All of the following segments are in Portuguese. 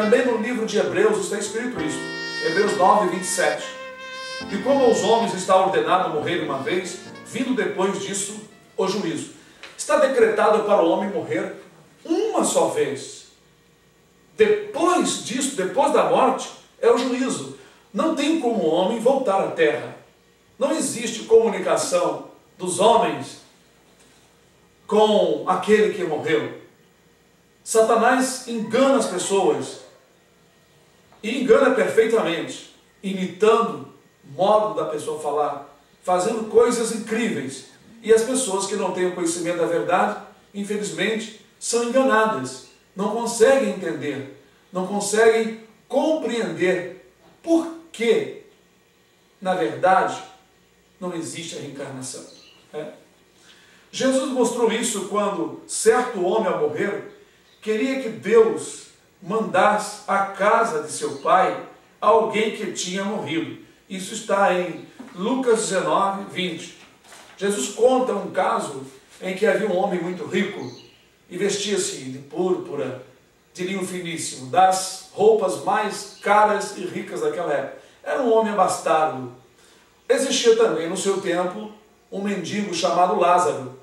Também no livro de Hebreus está escrito isso, Hebreus 9, 27. E como aos homens está ordenado morrer uma vez, vindo depois disso o juízo. Está decretado para o homem morrer uma só vez. Depois disso, depois da morte, é o juízo. Não tem como o homem voltar à terra. Não existe comunicação dos homens com aquele que morreu. Satanás engana as pessoas, e engana perfeitamente, imitando o modo da pessoa falar, fazendo coisas incríveis. E as pessoas que não têm o conhecimento da verdade, infelizmente, são enganadas. Não conseguem entender, não conseguem compreender por que, na verdade, não existe a reencarnação. Jesus mostrou isso quando certo homem, ao morrer, queria que Deus mandasse à casa de seu pai alguém que tinha morrido. Isso está em Lucas 19, 20. Jesus conta um caso em que havia um homem muito rico e vestia-se de púrpura, de linho finíssimo, das roupas mais caras e ricas daquela época. Era um homem abastado. Existia também no seu tempo um mendigo chamado Lázaro.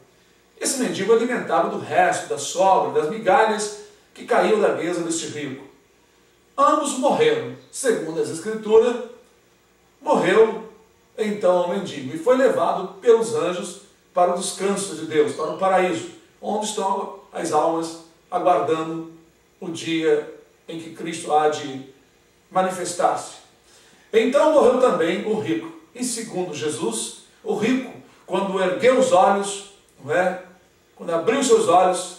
Esse mendigo alimentava do resto, da sobra, das migalhas que caíam da mesa deste rico. Ambos morreram. Segundo as Escrituras, morreu então o mendigo e foi levado pelos anjos para o descanso de Deus, para o paraíso, onde estão as almas aguardando o dia em que Cristo há de manifestar-se. Então morreu também o rico. E segundo Jesus, o rico, quando ergueu os olhos, quando abriu seus olhos,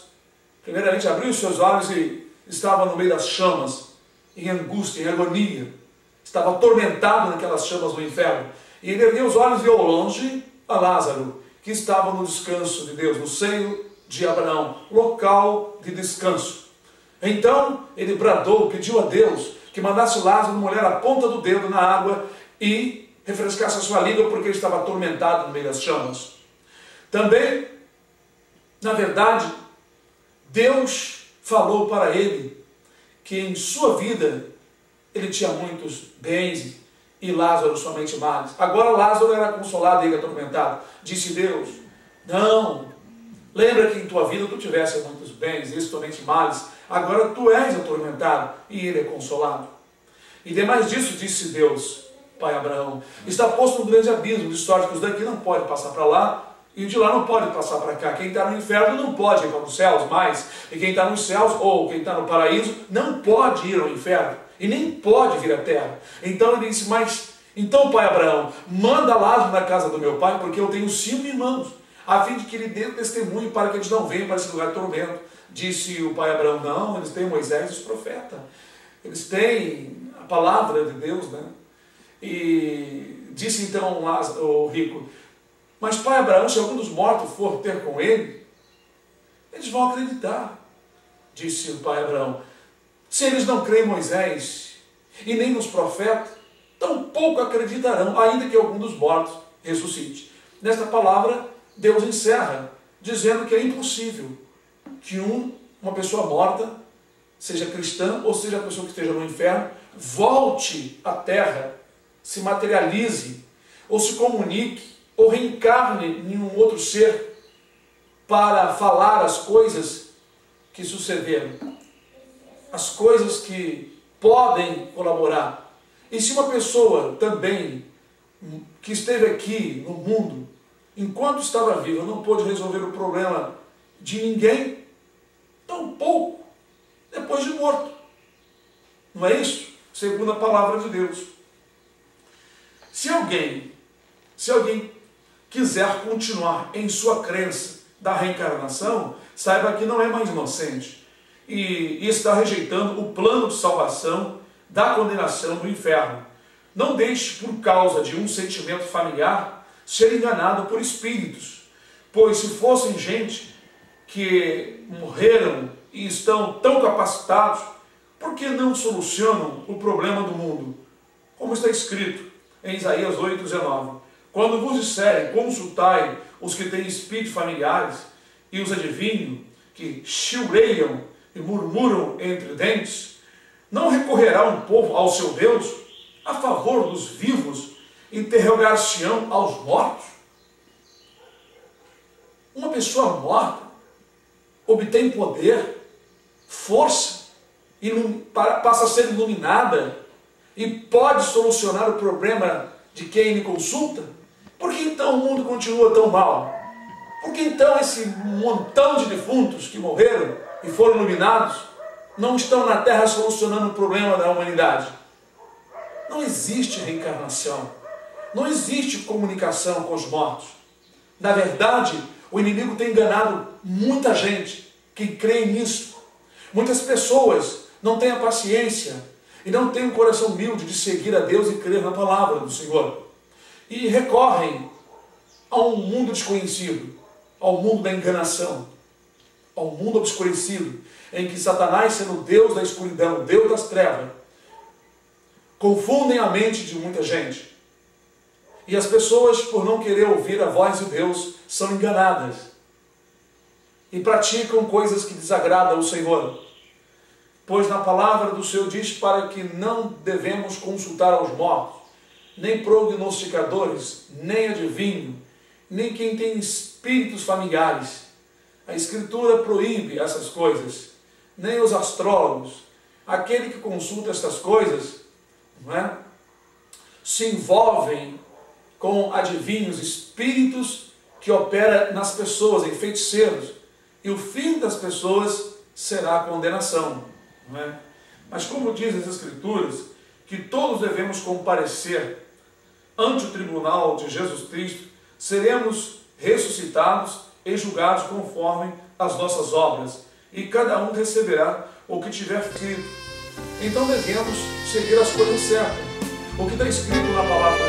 primeiramente abriu seus olhos e estava no meio das chamas, em angústia, em agonia, estava atormentado naquelas chamas do inferno. E ele ergueu os olhos e viu ao longe a Lázaro, que estava no descanso de Deus, no seio de Abraão, local de descanso. Então ele bradou, pediu a Deus que mandasse Lázaro molhar a ponta do dedo na água e refrescasse a sua língua, porque ele estava atormentado no meio das chamas. Também, na verdade, Deus falou para ele que em sua vida ele tinha muitos bens e Lázaro somente males. Agora Lázaro era consolado e ele atormentado. Disse Deus: não, lembra que em tua vida tu tivesse muitos bens e somente males. Agora tu és atormentado e ele é consolado. E demais disso, disse Deus, pai Abraão, está posto um grande abismo de sorte que os daqui não podem passar para lá e de lá não pode passar para cá. Quem está no inferno não pode ir para os céus mais, e quem está nos céus ou quem está no paraíso não pode ir ao inferno e nem pode vir à terra. Então ele disse: mas então, pai Abraão, manda Lázaro na casa do meu pai, porque eu tenho 5 irmãos, a fim de que ele dê testemunho para que eles não venham para esse lugar de tormento. Disse o pai Abraão: não, eles têm Moisés e os profetas, eles têm a palavra de Deus, E disse então Lázaro, o rico: mas pai Abraão, se algum dos mortos for ter com ele, eles vão acreditar. Disse o pai Abraão: se eles não creem em Moisés e nem nos profetas, tampouco acreditarão, ainda que algum dos mortos ressuscite. Nesta palavra, Deus encerra, dizendo que é impossível que uma pessoa morta, seja cristã ou seja a pessoa que esteja no inferno, volte à terra, se materialize, ou se comunique, ou reencarne em um outro ser para falar as coisas que sucederam, as coisas que podem colaborar. E se uma pessoa também que esteve aqui no mundo, enquanto estava viva, não pôde resolver o problema de ninguém, tampouco depois de morto. Não é isso? Segundo a palavra de Deus. Se alguém quiser continuar em sua crença da reencarnação, saiba que não é mais inocente e está rejeitando o plano de salvação da condenação do inferno. Não deixe, por causa de um sentimento familiar, ser enganado por espíritos, pois se fossem gente que morreram e estão tão capacitados, por que não solucionam o problema do mundo? Como está escrito em Isaías 8:19. Quando vos disserem, consultai os que têm espíritos familiares e os adivinhos, que chilreiam e murmuram entre dentes, Não recorrerá um povo ao seu Deus a favor dos vivos, interrogar-se-ão aos mortos? Uma pessoa morta obtém poder, força, e passa a ser iluminada e pode solucionar o problema de quem lhe consulta? Por que então o mundo continua tão mal? Por que então esse montão de defuntos que morreram e foram iluminados não estão na Terra solucionando o problema da humanidade? Não existe reencarnação. Não existe comunicação com os mortos. Na verdade, o inimigo tem enganado muita gente que crê nisso. Muitas pessoas não têm a paciência e não têm o coração humilde de seguir a Deus e crer na palavra do Senhor. E recorrem a um mundo desconhecido, ao mundo da enganação, ao mundo obscurecido, em que Satanás, sendo o Deus da escuridão, o Deus das trevas, confundem a mente de muita gente. E as pessoas, por não querer ouvir a voz de Deus, são enganadas e praticam coisas que desagradam ao Senhor. Pois na palavra do Senhor diz para que não devemos consultar aos mortos, nem prognosticadores, nem adivinho, nem quem tem espíritos familiares. A Escritura proíbe essas coisas, nem os astrólogos. Aquele que consulta essas coisas, não é, se envolvem com adivinhos, espíritos que operam nas pessoas, em feiticeiros, e o fim das pessoas será a condenação. Não é? Mas como diz as Escrituras, que todos devemos comparecer ante o tribunal de Jesus Cristo, seremos ressuscitados e julgados conforme as nossas obras, e cada um receberá o que tiver feito. Então devemos seguir as coisas certas, o que está escrito na palavra